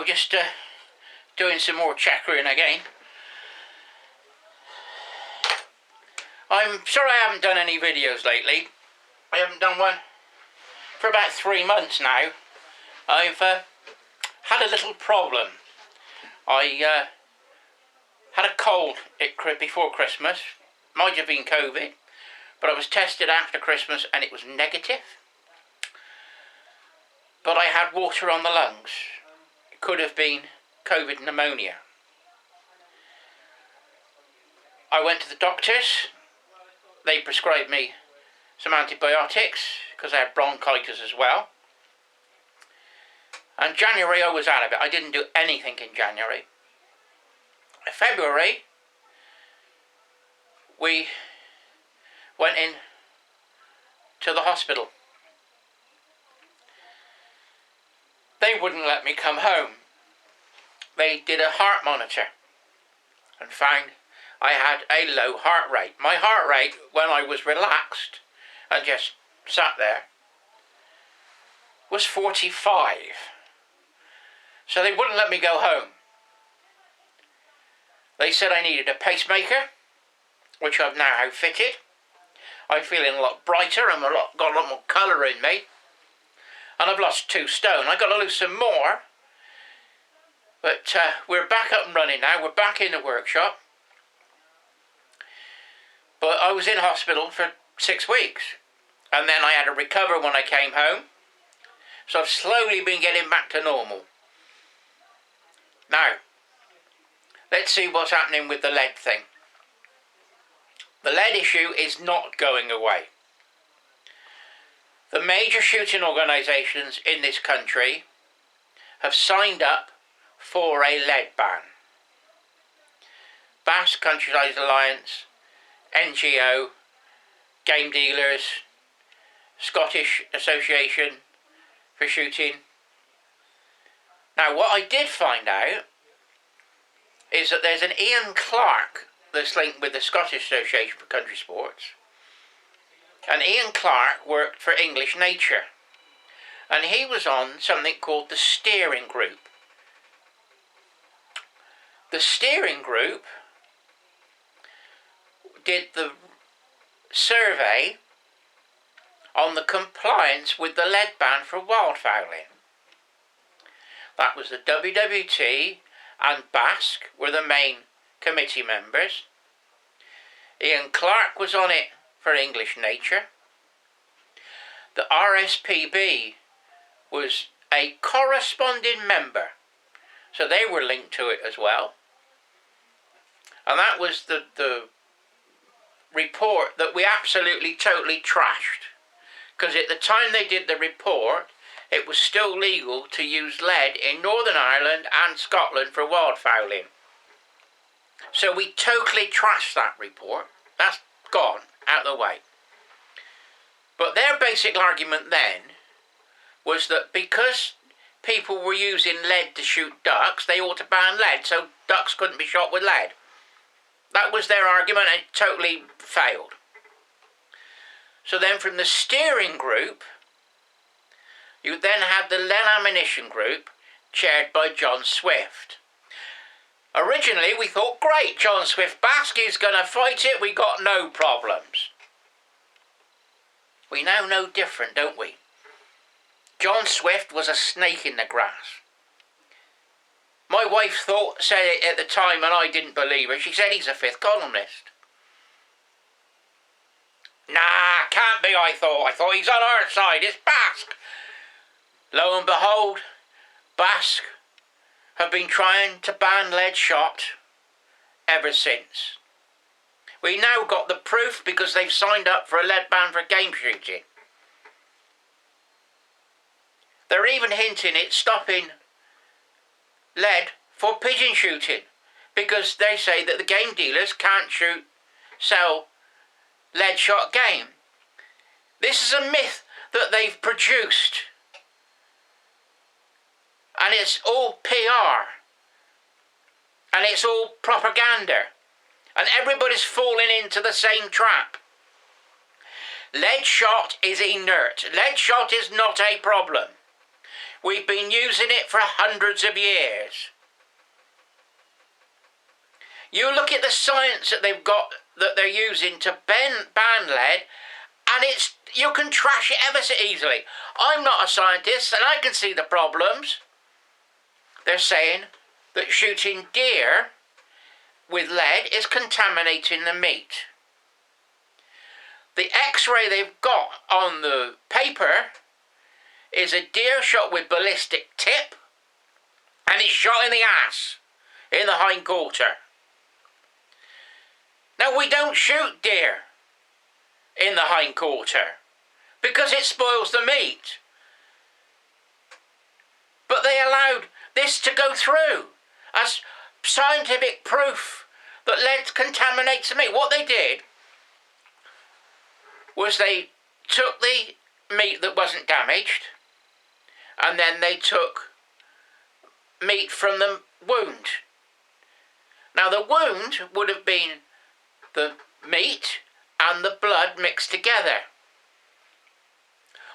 just doing some more checkering again. I'm sorry I haven't done any videos lately. I haven't done one for about 3 months now. I've had a little problem. I had a cold before Christmas. Might have been COVID, but I was tested after Christmas and it was negative. But I had water on the lungs. It could have been COVID pneumonia. I went to the doctors. They prescribed me some antibiotics because I had bronchitis as well. And January I was out of it. I didn't do anything in January. February we went in to the hospital. They wouldn't let me come home. They did a heart monitor and found I had a low heart rate. My heart rate, when I was relaxed and just sat there, was 45. So they wouldn't let me go home. They said I needed a pacemaker, which I've now fitted. I'm feeling a lot brighter and got a lot more colour in me. And I've lost 2 stone. I've got to lose some more. But we're back up and running now. We're back in the workshop. But I was in hospital for 6 weeks. And then I had to recover when I came home. So I've slowly been getting back to normal. Now, let's see what's happening with the lead thing. The lead issue is not going away. The major shooting organisations in this country have signed up for a lead ban. Basque Countryside Alliance, NGO, Game Dealers, Scottish Association for Shooting. Now what I did find out is that there's an Ian Clark that's linked with the Scottish Association for Country Sports. And Ian Clark worked for English Nature. And he was on something called the steering group. The steering group did the survey on the compliance with the lead ban for wildfowling. That was the WWT and Basque were the main committee members. Ian Clark was on it for English Nature. The RSPB was a corresponding member, so they were linked to it as well. And that was the report that we absolutely totally trashed, because at the time they did the report it was still legal to use lead in Northern Ireland and Scotland for wildfowling. So we totally trashed that report. That's gone out of the way. But their basic argument then was that because people were using lead to shoot ducks, they ought to ban lead, so ducks couldn't be shot with lead. That was their argument, and it totally failed. So then from the steering group, you then had the lead ammunition group, chaired by John Swift. Originally we thought, great, John Swift Basque is going to fight it, we got no problems. We now know different, don't we? John Swift was a snake in the grass. My wife said it at the time and I didn't believe her. She said he's a 5th columnist. Nah, can't be, I thought he's on our side, it's Basque. Lo and behold, Basque have been trying to ban lead shot ever since. We now got the proof because they've signed up for a lead ban for game shooting. They're even hinting it's stopping lead for pigeon shooting because they say that the game dealers can't sell lead shot game. This is a myth that they've produced. And it's all PR. And it's all propaganda. And everybody's falling into the same trap. Lead shot is inert. Lead shot is not a problem. We've been using it for hundreds of years. You look at the science that they've got, that they're using to ban lead, and you can trash it ever so easily. I'm not a scientist, and I can see the problems. They're saying that shooting deer with lead is contaminating the meat. The X-ray they've got on the paper is a deer shot with ballistic tip, and it's shot in the ass, in the hind quarter. Now, we don't shoot deer in the hind quarter because it spoils the meat. But they allowed this to go through as scientific proof that lead contaminates the meat. What they did was they took the meat that wasn't damaged, and then they took meat from the wound. Now, the wound would have been the meat and the blood mixed together.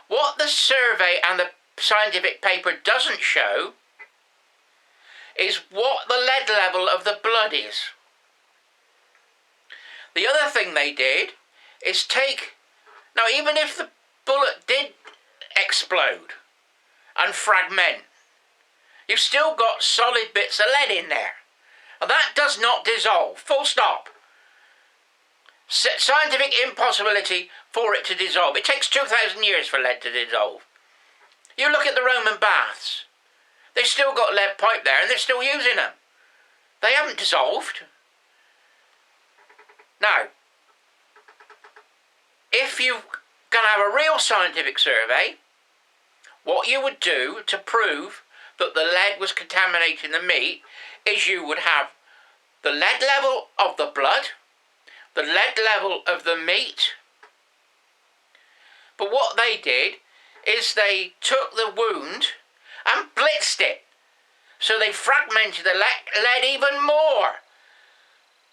What the survey and the scientific paper doesn't show is what the lead level of the blood is. The other thing they did is now even if the bullet did explode and fragment, you've still got solid bits of lead in there. And that does not dissolve, full stop. Scientific impossibility for it to dissolve. It takes 2,000 years for lead to dissolve. You look at the Roman baths. They've still got lead pipe there and they're still using them. They haven't dissolved. Now, if you're going to have a real scientific survey, what you would do to prove that the lead was contaminating the meat is you would have the lead level of the blood, the lead level of the meat. But what they did is they took the wound and blitzed it. So they fragmented the lead even more.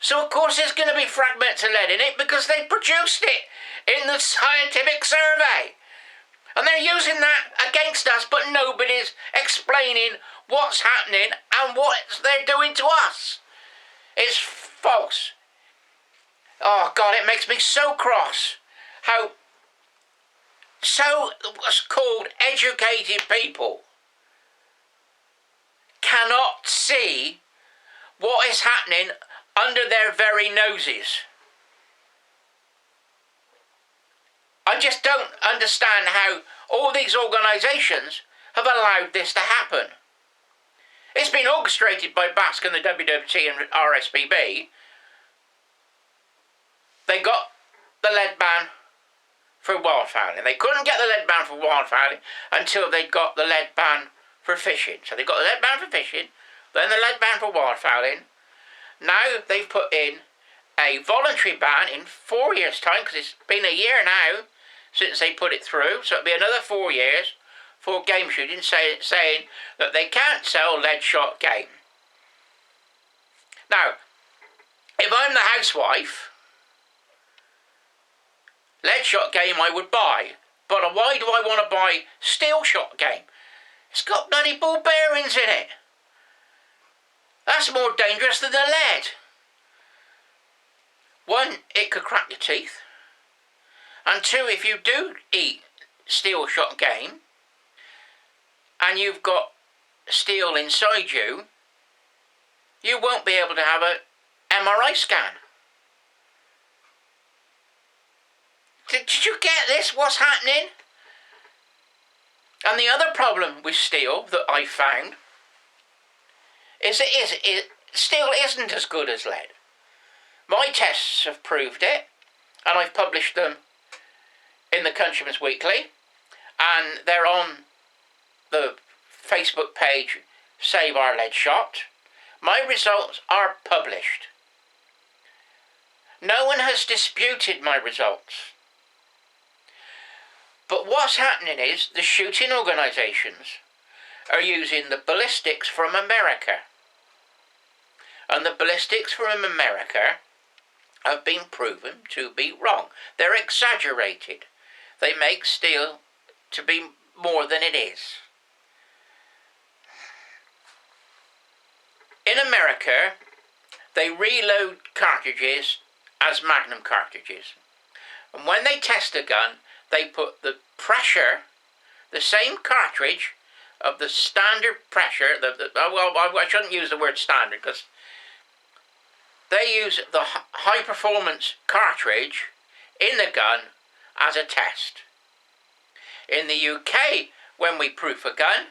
So of course there's going to be fragments of lead in it because they produced it in the scientific survey. And they're using that against us, but nobody's explaining what's happening and what they're doing to us. It's false. Oh God, it makes me so cross how so-called educated people cannot see what is happening under their very noses. I just don't understand how all these organisations have allowed this to happen. It's been orchestrated by Basque and the WWT and RSPB. They got the lead ban for wildfowling. They couldn't get the lead ban for wildfowling until they'd got the lead ban for fishing. So they got the lead ban for fishing, then the lead ban for wildfowling. Now they've put in a voluntary ban in 4 years' time, because it's been a year now since they put it through, so it'll be another 4 years for game shooting, saying that they can't sell lead shot game. Now, if I'm the housewife, lead shot game I would buy, but why do I want to buy steel shot game? It's got bloody ball bearings in it. That's more dangerous than the lead. One, it could crack your teeth. And two, if you do eat steel shot game and you've got steel inside you, you won't be able to have an MRI scan. Did you get this? What's happening? And the other problem with steel that I found is steel isn't as good as lead. My tests have proved it, and I've published them in the Countryman's Weekly, and they're on the Facebook page Save Our Lead Shot. My results are published. No one has disputed my results. But what's happening is the shooting organisations are using the ballistics from America. And the ballistics from America have been proven to be wrong. They're exaggerated. They make steel to be more than it is. In America, they reload cartridges as Magnum cartridges. And when they test a gun, they put the pressure, the same cartridge of the standard pressure, I shouldn't use the word standard because they use the high performance cartridge in the gun as a test. In the UK, when we proof a gun,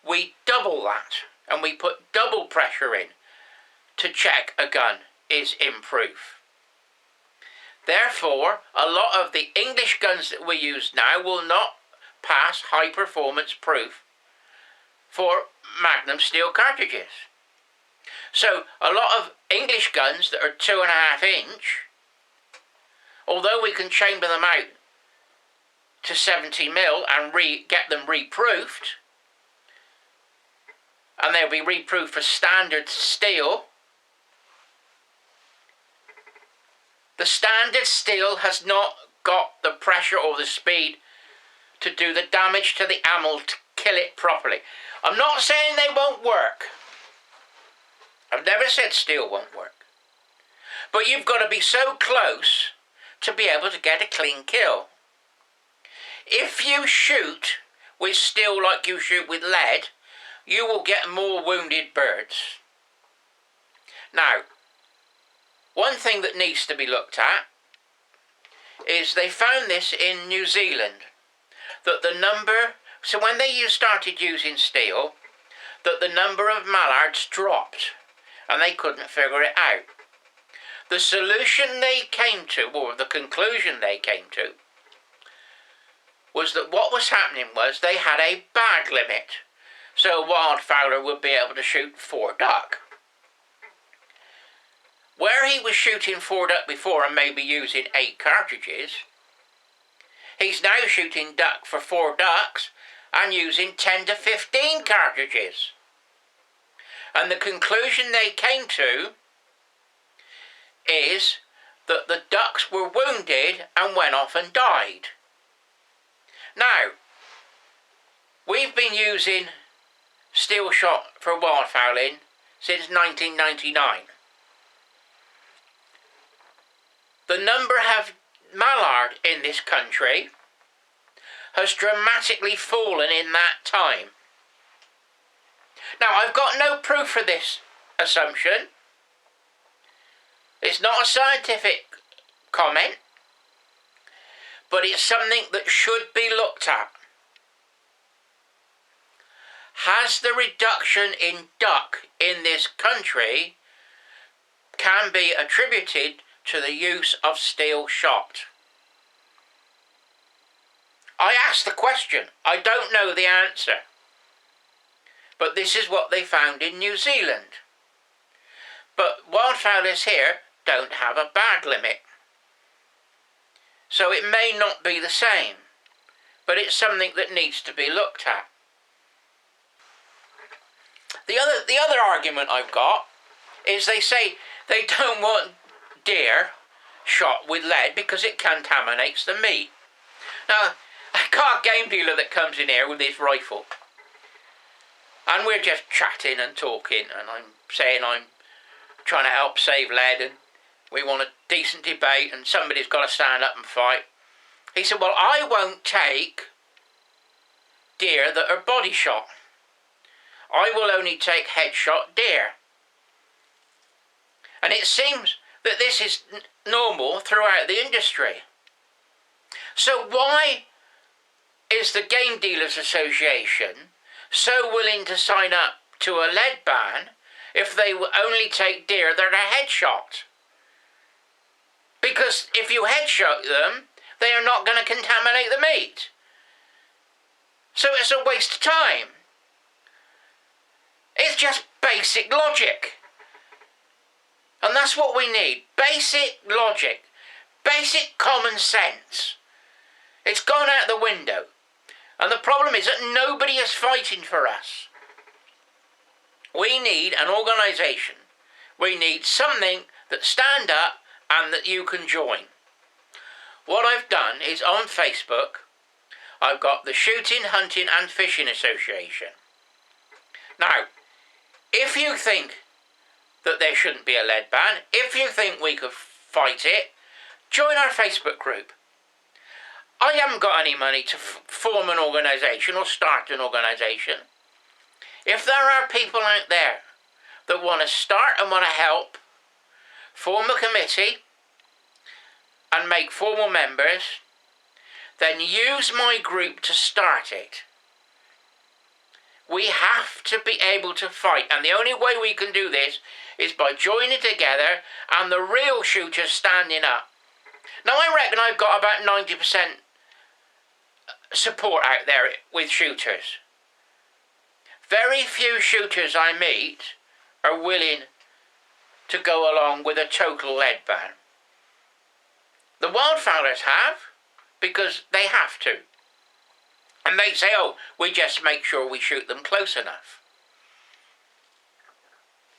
we double that and we put double pressure in to check a gun is in proof. Therefore, a lot of the English guns that we use now will not pass high performance proof for Magnum steel cartridges. So a lot of English guns that are 2.5 inch, although we can chamber them out to 70mm and get them reproofed, and they'll be reproofed for standard steel, the standard steel has not got the pressure or the speed to do the damage to the ammo to kill it properly. I'm not saying they won't work. I've never said steel won't work. But you've got to be so close to be able to get a clean kill. If you shoot with steel like you shoot with lead, you will get more wounded birds. Now, one thing that needs to be looked at is they found this in New Zealand, that the number, so when they started using steel, that the number of mallards dropped and they couldn't figure it out. The solution they came to, or the conclusion they came to, was that what was happening was they had a bag limit, so a wildfowler would be able to shoot 4 duck. Where he was shooting 4 duck before and maybe using 8 cartridges, he's now shooting duck for 4 ducks and using 10 to 15 cartridges. And the conclusion they came to is that the ducks were wounded and went off and died. Now, we've been using steel shot for wildfowling since 1999. The number of mallard in this country has dramatically fallen in that time. Now, I've got no proof for this assumption. It's not a scientific comment, but it's something that should be looked at. Has the reduction in duck in this country can be attributed to the use of steel shot? I asked the question. I don't know the answer. But this is what they found in New Zealand. But wildfowlers here don't have a bag limit. So it may not be the same. But it's something that needs to be looked at. The other argument I've got is they say they don't want deer shot with lead because it contaminates the meat. Now, I got a game dealer that comes in here with his rifle. And we're just chatting and talking, and I'm saying I'm trying to help save lead, and we want a decent debate, and somebody's got to stand up and fight. He said, well, I won't take deer that are body shot. I will only take headshot deer. And it seems that this is normal throughout the industry. So why is the Game Dealers Association so willing to sign up to a lead ban if they will only take deer that are headshot? Because if you headshot them, they are not going to contaminate the meat. So it's a waste of time. It's just basic logic. And that's what we need. Basic logic. Basic common sense. It's gone out the window. And the problem is that nobody is fighting for us. We need an organisation. We need something that stand up and that you can join. What I've done is on Facebook, I've got the Shooting, Hunting and Fishing Association. Now, if you think that there shouldn't be a lead ban. If you think we could fight it, join our Facebook group. I haven't got any money to form an organisation or start an organisation. If there are people out there that want to start and want to help, form a committee and make formal members, then use my group to start it. We have to be able to fight, and the only way we can do this is by joining together and the real shooters standing up. Now, I reckon I've got about 90% support out there with shooters. Very few shooters I meet are willing to go along with a total lead ban. The wildfowlers have, because they have to. And they say, oh, we just make sure we shoot them close enough.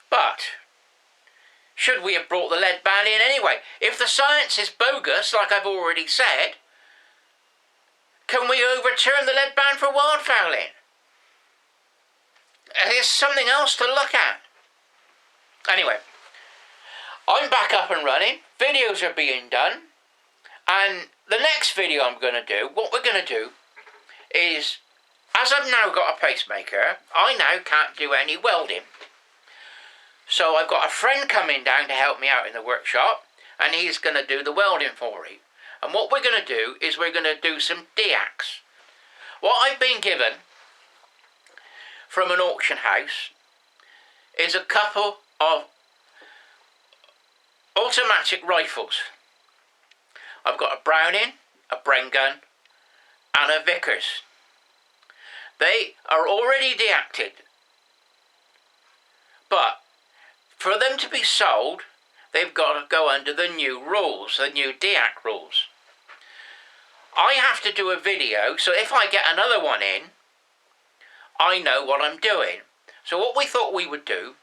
But should we have brought the lead ban in anyway? If the science is bogus, like I've already said, can we overturn the lead ban for wildfowling? There's something else to look at. Anyway, I'm back up and running. Videos are being done. And the next video I'm going to do, what we're going to do, is, as I've now got a pacemaker, I now can't do any welding. So I've got a friend coming down to help me out in the workshop, and he's going to do the welding for me. And what we're going to do is we're going to do some DEACs. What I've been given from an auction house is a couple of automatic rifles. I've got a Browning, a Bren gun, and a Vickers. They are already deacted, but for them to be sold, they've got to go under the new rules, the new DEAC rules. I have to do a video, so if I get another one in, I know what I'm doing. So what we thought we would do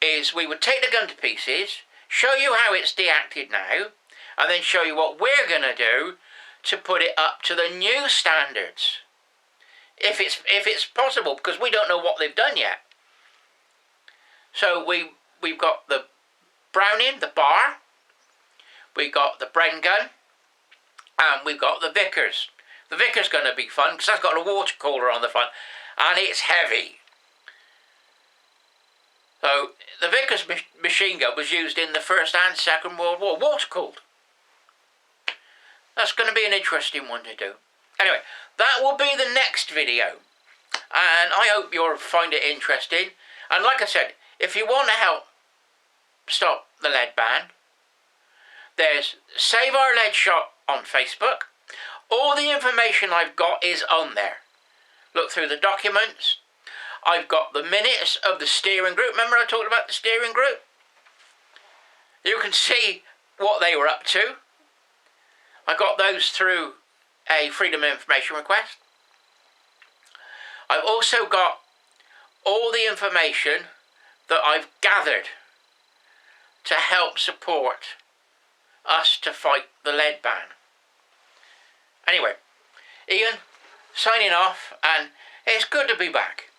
is we would take the gun to pieces, show you how it's deacted now, and then show you what we're going to do to put it up to the new standards. If it's possible, because we don't know what they've done yet. So we've got the Browning, the bar, we got the Bren gun, and we've got the Vickers. The Vickers going to be fun because that's got a water cooler on the front, and it's heavy. So the Vickers machine gun was used in the First and Second World War, water cooled. That's going to be an interesting one to do. Anyway, that will be the next video, and I hope you'll find it interesting. And like I said, if you want to help stop the lead ban, there's Save Our Lead Shot on Facebook. All the information I've got is on there. Look through the documents. I've got the minutes of the steering group. Remember I talked about the steering group? You can see what they were up to. I got those through a Freedom of Information request. I've also got all the information that I've gathered to help support us to fight the lead ban. Anyway, Ian, signing off, and it's good to be back.